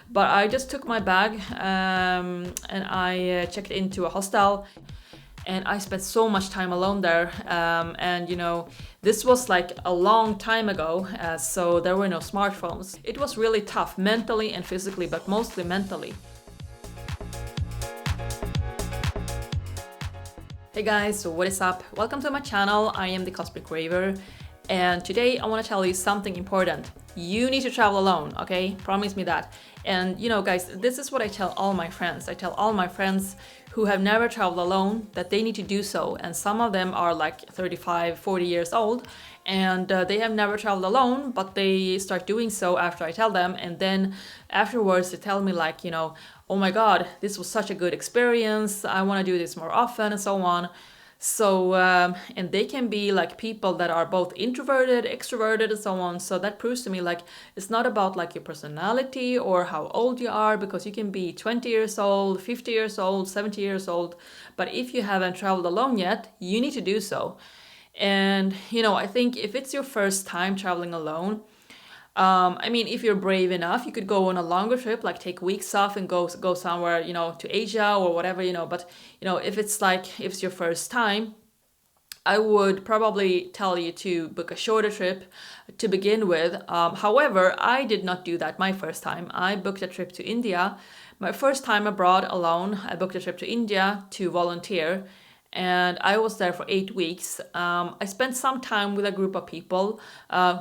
But I just took my bag and I checked into a hostel, and I spent so much time alone there. And this was like a long time ago, so there were no smartphones. It was really tough mentally and physically, but mostly mentally. Hey guys, so what is up? Welcome to my channel. I am the Cosmic Raver, and today I want to tell you something important. You need to travel alone, okay? Promise me that. And guys, this is what I tell all my friends. I tell all my friends who have never traveled alone that they need to do so. And some of them are like 35, 40 years old, and they have never traveled alone, but they start doing so after I tell them. And then afterwards they tell me like, oh my God, this was such a good experience. I want to do this more often and so on. So, and they can be like people that are both introverted, extroverted, and so on. So that proves to me like it's not about like your personality or how old you are, because you can be 20 years old, 50 years old, 70 years old. But if you haven't traveled alone yet, you need to do so. And, I think if it's your first time traveling alone, I mean, if you're brave enough, you could go on a longer trip, like take weeks off and go somewhere, to Asia or whatever, But if it's your first time, I would probably tell you to book a shorter trip to begin with. However, I did not do that my first time. I booked a trip to India. My first time abroad alone, I booked a trip to India to volunteer, and I was there for 8 weeks. I spent some time with a group of people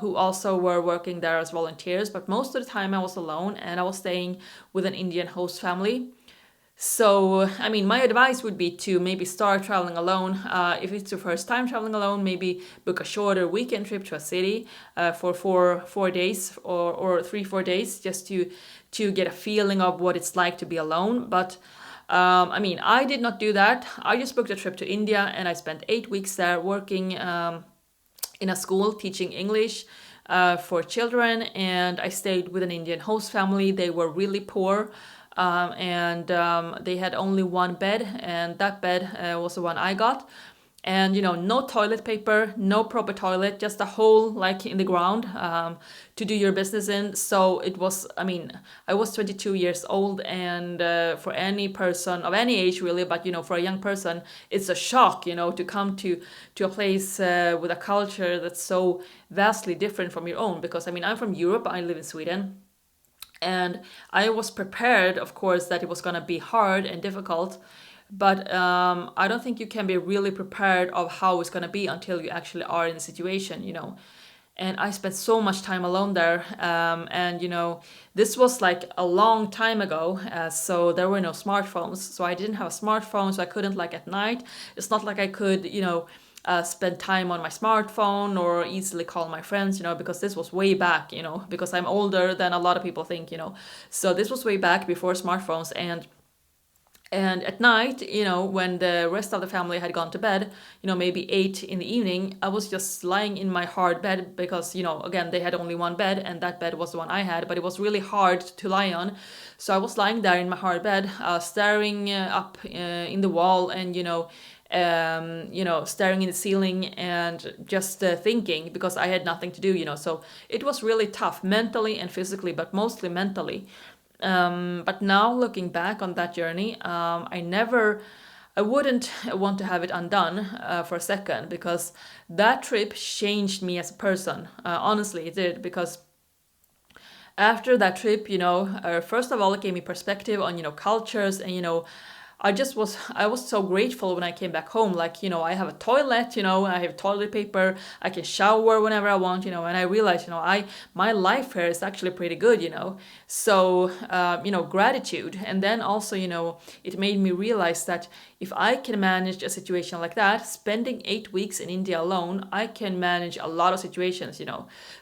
who also were working there as volunteers, but most of the time I was alone, and I was staying with an Indian host family. So, I mean, my advice would be to maybe start traveling alone. If it's your first time traveling alone, maybe book a shorter weekend trip to a city for four days or 3 4 days, just to get a feeling of what it's like to be alone. But I mean, I did not do that. I just booked a trip to India, and I spent 8 weeks there working in a school teaching English for children. And I stayed with an Indian host family. They were really poor. And they had only one bed, and that bed was the one I got. And no toilet paper, no proper toilet, just a hole like in the ground to do your business in. So it was, I mean, I was 22 years old, and for any person of any age really, but for a young person, it's a shock, to come to a place with a culture that's so vastly different from your own. Because I mean, I'm from Europe, I live in Sweden. And I was prepared, of course, that it was going to be hard and difficult, but I don't think you can be really prepared of how it's going to be until you actually are in the situation. And I spent so much time alone there, and this was like a long time ago, so there were no smartphones, so I didn't have a smartphone, so I couldn't like at night. It's not like I could, spend time on my smartphone or easily call my friends, because this was way back, because I'm older than a lot of people think. So this was way back before smartphones, and at night, when the rest of the family had gone to bed, maybe 8 in the evening, I was just lying in my hard bed because, again, they had only one bed, and that bed was the one I had, but it was really hard to lie on. So I was lying there in my hard bed, staring up in the wall, and staring in the ceiling, and just thinking, because I had nothing to do. So it was really tough mentally and physically, but mostly mentally. But now looking back on that journey, I wouldn't want to have it undone for a second, because that trip changed me as a person. Honestly, it did, because after that trip, first of all, it gave me perspective on, cultures, and, I was so grateful when I came back home. Like, I have a toilet, I have toilet paper, I can shower whenever I want, and I realized, my life here is actually pretty good. So, gratitude. And then also, it made me realize that if I can manage a situation like that, spending 8 weeks in India alone, I can manage a lot of situations.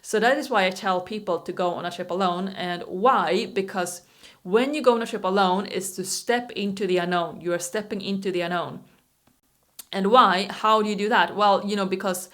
So that is why I tell people to go on a trip alone. And why? Because when you go on a trip alone, is to step into the unknown. You are stepping into the unknown. And why? How do you do that? Well, because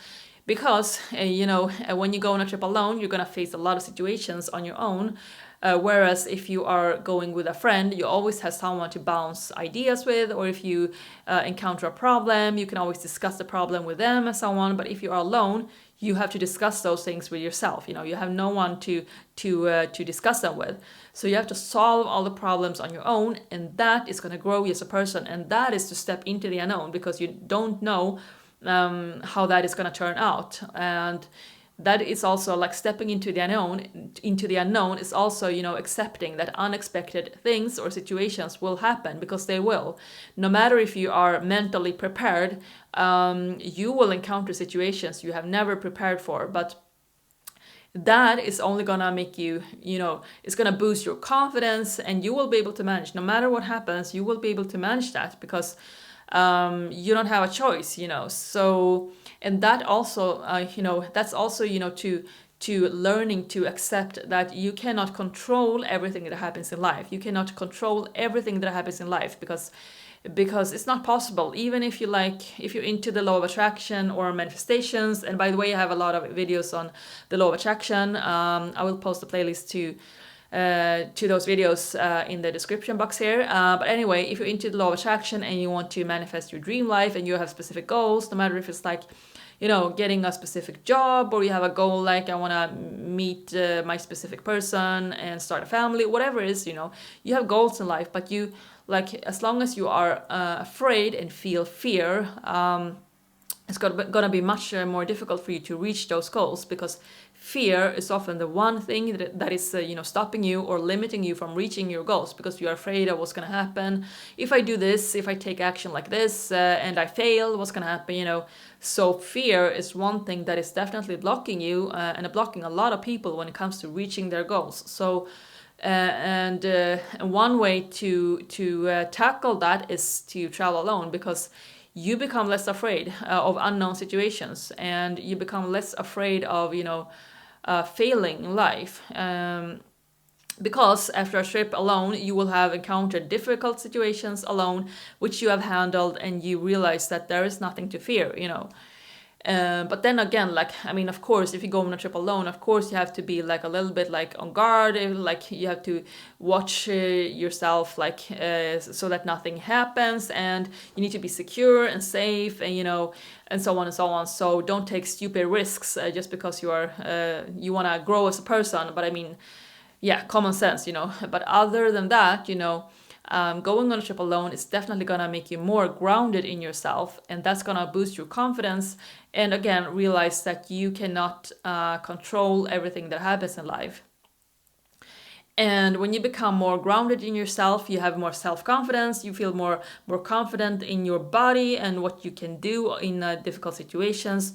when you go on a trip alone, you're gonna face a lot of situations on your own. Whereas if you are going with a friend, you always have someone to bounce ideas with, or if you encounter a problem, you can always discuss the problem with them and so on. But if you are alone, you have to discuss those things with yourself. You have no one to discuss them with. So you have to solve all the problems on your own, and that is going to grow you as a person, and that is to step into the unknown, because you don't know how that is going to turn out. And that is also like stepping into the unknown. Into the unknown is also, accepting that unexpected things or situations will happen, because they will. No matter if you are mentally prepared, you will encounter situations you have never prepared for. But that is only gonna make you, it's gonna boost your confidence, and you will be able to manage. No matter what happens, you will be able to manage that, because you don't have a choice. So, and that also, that's also, to learning to accept that you cannot control everything that happens in life. You cannot control everything that happens in life, because it's not possible. Even if you're into the law of attraction or manifestations. And by the way, I have a lot of videos on the law of attraction. I will post a playlist to those videos in the description box here. But anyway, if you're into the law of attraction and you want to manifest your dream life, and you have specific goals, no matter if it's like, getting a specific job, or you have a goal like, I want to meet my specific person and start a family, whatever it is, you have goals in life. But you, like, as long as you are afraid and feel fear, it's gonna be much more difficult for you to reach those goals, because fear is often the one thing that is stopping you or limiting you from reaching your goals, because you're afraid of what's gonna happen if I do this, if I take action like this, and I fail, what's gonna happen. So fear is one thing that is definitely blocking you, and blocking a lot of people when it comes to reaching their goals. So and one way to tackle that is to travel alone, because you become less afraid of unknown situations, and you become less afraid of failing in life, because after a trip alone, you will have encountered difficult situations alone, which you have handled, and you realize that there is nothing to fear. But then again, of course, if you go on a trip alone, of course you have to be like a little bit like on guard, like you have to watch yourself, so that nothing happens, and you need to be secure and safe, and and so on and so on. So don't take stupid risks just because you want to grow as a person. But yeah, common sense. But other than that, going on a trip alone is definitely gonna make you more grounded in yourself, and that's gonna boost your confidence. And again, realize that you cannot control everything that happens in life. And when you become more grounded in yourself, you have more self-confidence, you feel more confident in your body and what you can do in difficult situations,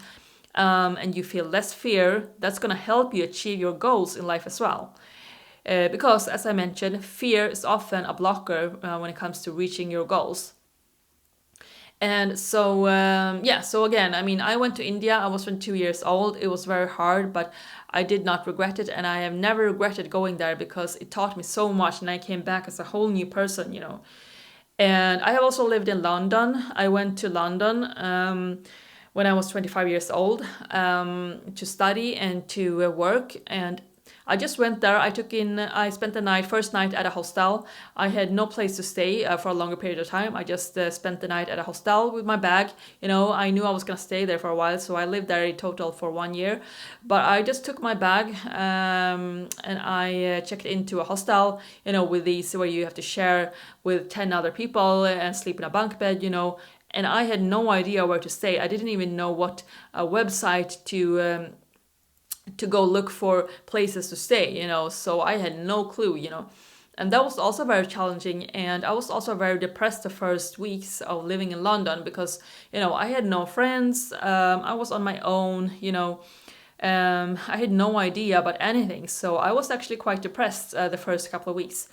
and you feel less fear. That's gonna help you achieve your goals in life as well. Because, as I mentioned, fear is often a blocker when it comes to reaching your goals. And so, so again, I went to India. I was 22 years old. It was very hard, but I did not regret it. And I have never regretted going there, because it taught me so much, and I came back as a whole new person, And I have also lived in London. I went to London when I was 25 years old to study and to work. And I just went there. I spent the first night at a hostel. I had no place to stay for a longer period of time. I just spent the night at a hostel with my bag. I knew I was going to stay there for a while, so I lived there in total for 1 year. But I just took my bag and I checked into a hostel, with these where you have to share with 10 other people and sleep in a bunk bed, And I had no idea where to stay. I didn't even know what website to go look for places to stay, so I had no clue, and that was also very challenging. And I was also very depressed the first weeks of living in London, because I had no friends. I was on my own, I had no idea about anything, so I was actually quite depressed the first couple of weeks.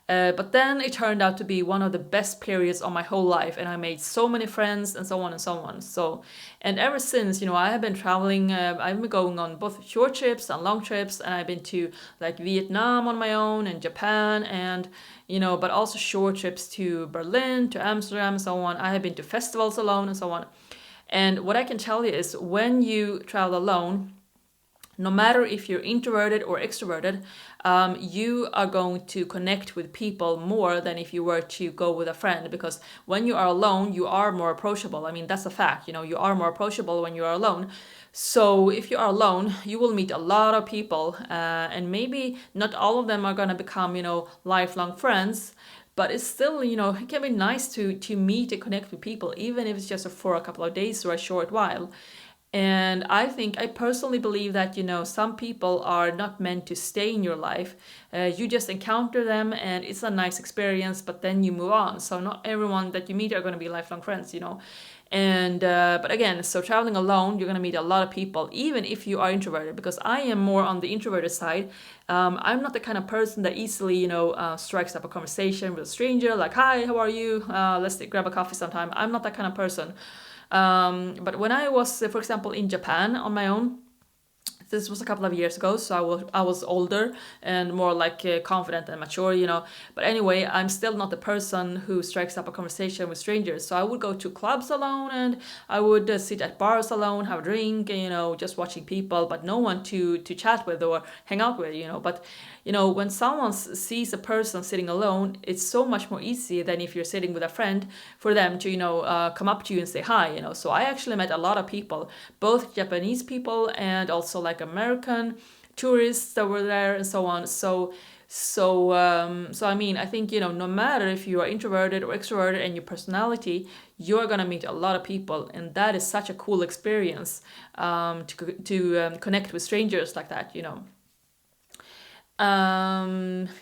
But then it turned out to be one of the best periods of my whole life, and I made so many friends, and so on and so on. So, and ever since, I have been traveling. I've been going on both short trips and long trips, and I've been to like Vietnam on my own, and Japan, and but also short trips to Berlin, to Amsterdam, and so on. I have been to festivals alone, and so on. And what I can tell you is, when you travel alone, No matter if you're introverted or extroverted, you are going to connect with people more than if you were to go with a friend, because when you are alone, you are more approachable. I mean, that's a fact, you are more approachable when you are alone. So if you are alone, you will meet a lot of people, and maybe not all of them are going to become, lifelong friends. But it's still, it can be nice to meet and connect with people, even if it's just for a couple of days or a short while. And I personally believe that, some people are not meant to stay in your life. You just encounter them and it's a nice experience, but then you move on. So not everyone that you meet are going to be lifelong friends. And but again, so traveling alone, you're going to meet a lot of people, even if you are introverted, because I am more on the introverted side. I'm not the kind of person that easily, strikes up a conversation with a stranger, like, hi, how are you? Let's grab a coffee sometime. I'm not that kind of person. But when I was, for example, in Japan on my own, this was a couple of years ago, so I was older and more like confident and mature. But anyway, I'm still not the person who strikes up a conversation with strangers. So I would go to clubs alone, and I would sit at bars alone, have a drink, just watching people, but no one to chat with or hang out with. But when someone sees a person sitting alone, it's so much more easy than if you're sitting with a friend for them to come up to you and say hi. So I actually met a lot of people, both Japanese people and also like American tourists that were there and so on. So I mean, I think, no matter if you are introverted or extroverted and your personality, you're gonna meet a lot of people, and that is such a cool experience, to connect with strangers like that.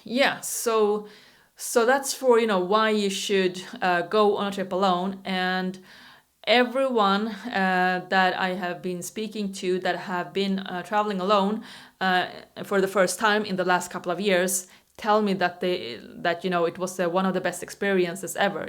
Yeah, so that's for, why you should go on a trip alone. And everyone that I have been speaking to that have been traveling alone for the first time in the last couple of years tell me that it was one of the best experiences ever.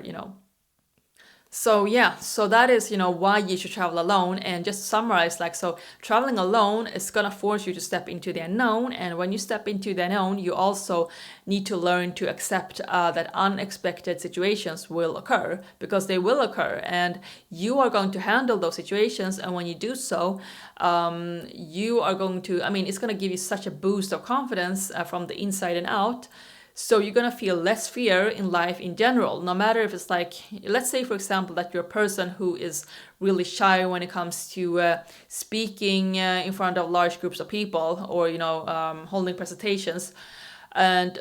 So yeah, so that is, why you should travel alone. And just to summarize, so traveling alone is gonna force you to step into the unknown. And when you step into the unknown, you also need to learn to accept that unexpected situations will occur, because they will occur, and you are going to handle those situations. And when you do so, you are going to, it's gonna give you such a boost of confidence from the inside and out. So you're gonna feel less fear in life in general, no matter if it's let's say, for example, that you're a person who is really shy when it comes to speaking in front of large groups of people, or, holding presentations. And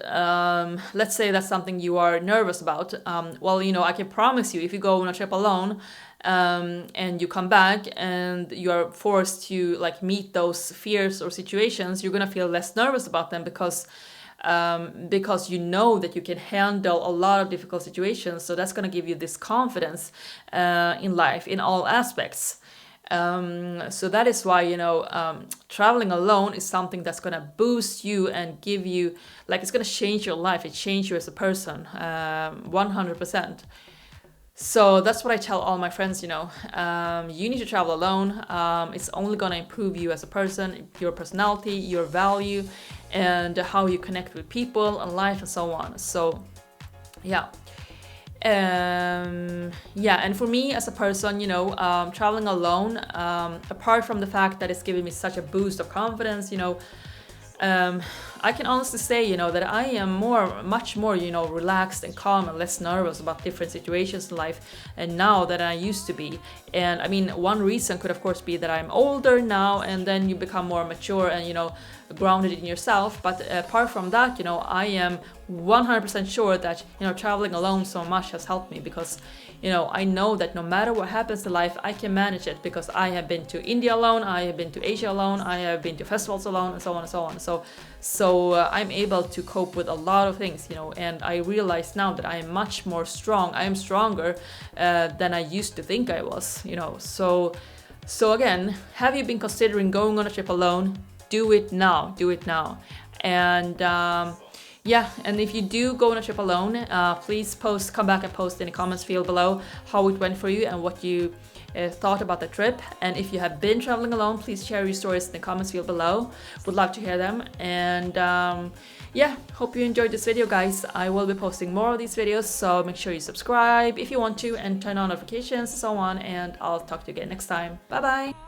let's say that's something you are nervous about. Well, I can promise you, if you go on a trip alone, and you come back and you are forced to meet those fears or situations, you're gonna feel less nervous about them, because you know that you can handle a lot of difficult situations. So that's going to give you this confidence in life in all aspects. So that is why, traveling alone is something that's going to boost you and give you, it's going to change your life. It changes you as a person, 100%. So that's what I tell all my friends, you need to travel alone. It's only going to improve you as a person, your personality, your value, and how you connect with people and life and so on. So yeah. And for me as a person, traveling alone, apart from the fact that it's given me such a boost of confidence, I can honestly say, that I am much more, relaxed and calm and less nervous about different situations in life, and now than I used to be. And one reason could of course be that I'm older now, and then you become more mature and, grounded in yourself. But apart from that, I am 100% sure that, traveling alone so much has helped me, because, I know that no matter what happens in life, I can manage it, because I have been to India alone, I have been to Asia alone, I have been to festivals alone, and so on and so on. So I'm able to cope with a lot of things, and I realize now that I am much more strong. I am stronger than I used to think I was, So again, have you been considering going on a trip alone? Do it now. And yeah, and if you do go on a trip alone, please come back and post in the comments field below how it went for you and what you thought about the trip. And if you have been traveling alone, please share your stories in the comments field below. Would love to hear them. And yeah, hope you enjoyed this video, guys. I will be posting more of these videos, so make sure you subscribe if you want to and turn on notifications and so on. And I'll talk to you again next time. Bye bye.